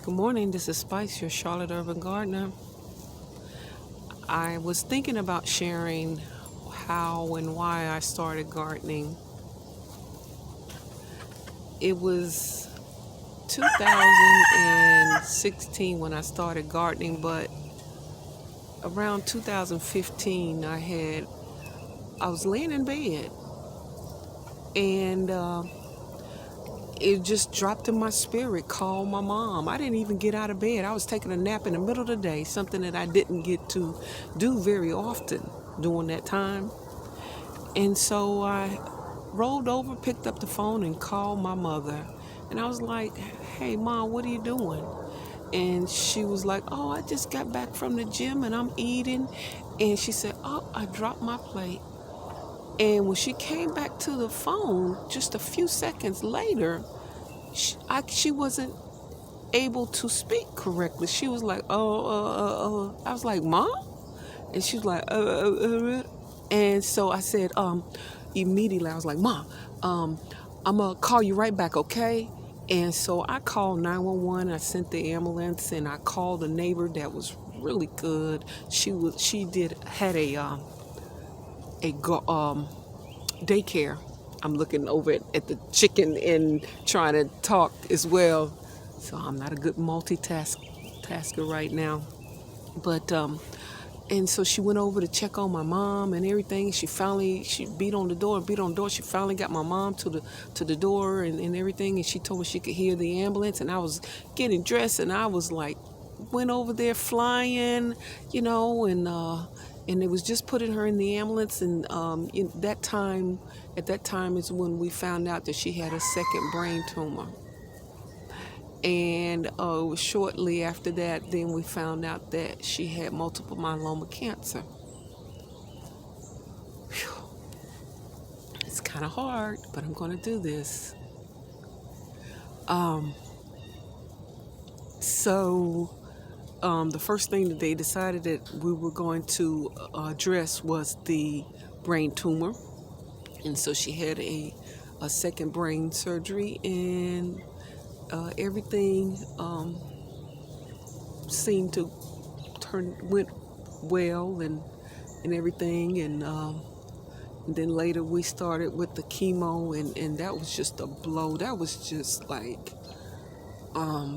Good morning, this is Spice, your Charlotte Urban Gardener. I was thinking about sharing how and why I started gardening. It was 2016 when I started gardening, but around 2015 I was laying in bed and it just dropped in my spirit, call my mom. I didn't even get out of bed. I was taking a nap in the middle of the day, something that I didn't get to do very often during that time. And so I rolled over, picked up the phone, and called my mother. And I was like, hey, Mom, what are you doing? And she was like, oh, I just got back from the gym and I'm eating. And she said, oh, I dropped my plate. And when she came back to the phone, just a few seconds later, she wasn't able to speak correctly. She was like, I was like, Mom? And she was like, And so I said, immediately, I was like, Mom, I'm going to call you right back, okay? And so I called 911. I sent the ambulance, and I called a neighbor that was really good. She had a daycare. I'm looking over at the chicken and trying to talk as well. So I'm not a good multitasker right now. But and so she went over to check on my mom and everything. She beat on the door. She finally got my mom to the door and everything. And she told me she could hear the ambulance. And I was getting dressed, and I was like, went over there flying, and it was just putting her in the ambulance. And at that time is when we found out that she had a second brain tumor. And shortly after that, then we found out that she had multiple myeloma cancer. Whew. It's kind of hard, but I'm going to do this. The first thing that they decided that we were going to address was the brain tumor. And so she had a second brain surgery, and everything seemed to went well and everything. And then later we started with the chemo, and that was just a blow. That was just like,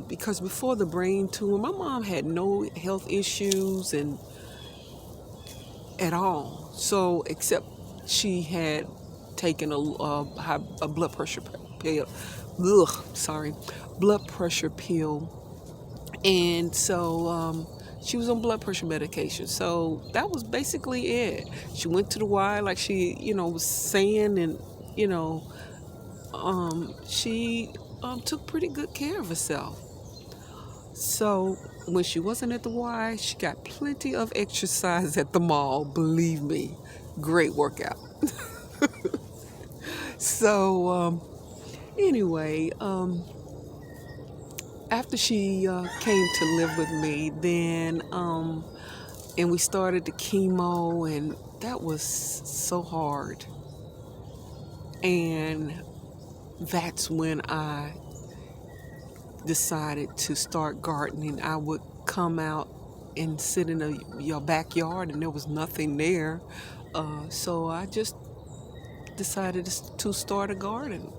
because before the brain tumor, my mom had no health issues and at all. So except she had taken a blood pressure pill. Blood pressure pill. And so she was on blood pressure medication. So that was basically it. She went to the Y like she, was saying, and, she took pretty good care of herself. So when she wasn't at the Y, she got plenty of exercise at the mall, believe me. Great workout. So anyway, after she came to live with me, then and we started the chemo, and that was so hard. And that's when I decided to start gardening. I would come out and sit in your backyard, and there was nothing there. So I just decided to start a garden.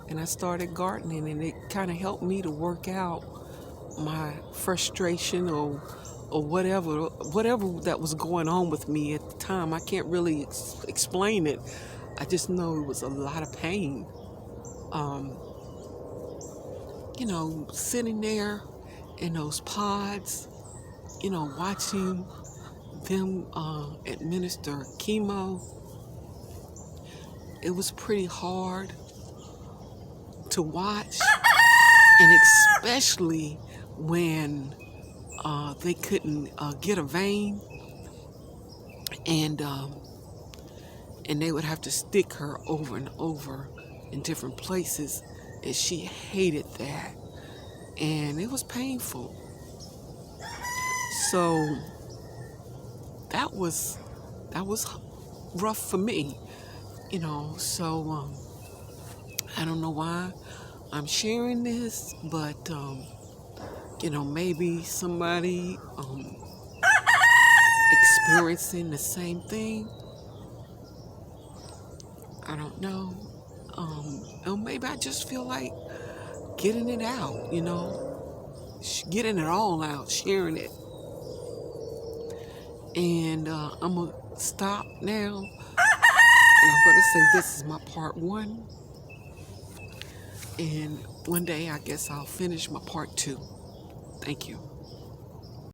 And I started gardening, and it kind of helped me to work out my frustration or whatever that was going on with me at the time. I can't really explain it. I just know it was a lot of pain. Sitting there in those pods, watching them administer chemo, it was pretty hard to watch, and especially when they couldn't get a vein, and they would have to stick her over and over in different places, and she hated that, and it was painful. So that was rough for me, So I don't know why I'm sharing this, but maybe somebody experiencing the same thing. I don't know. Or maybe I just feel like getting it out, getting it all out, sharing it. And I'm going to stop now. And I'm going to say this is my part one. And one day I guess I'll finish my part two. Thank you.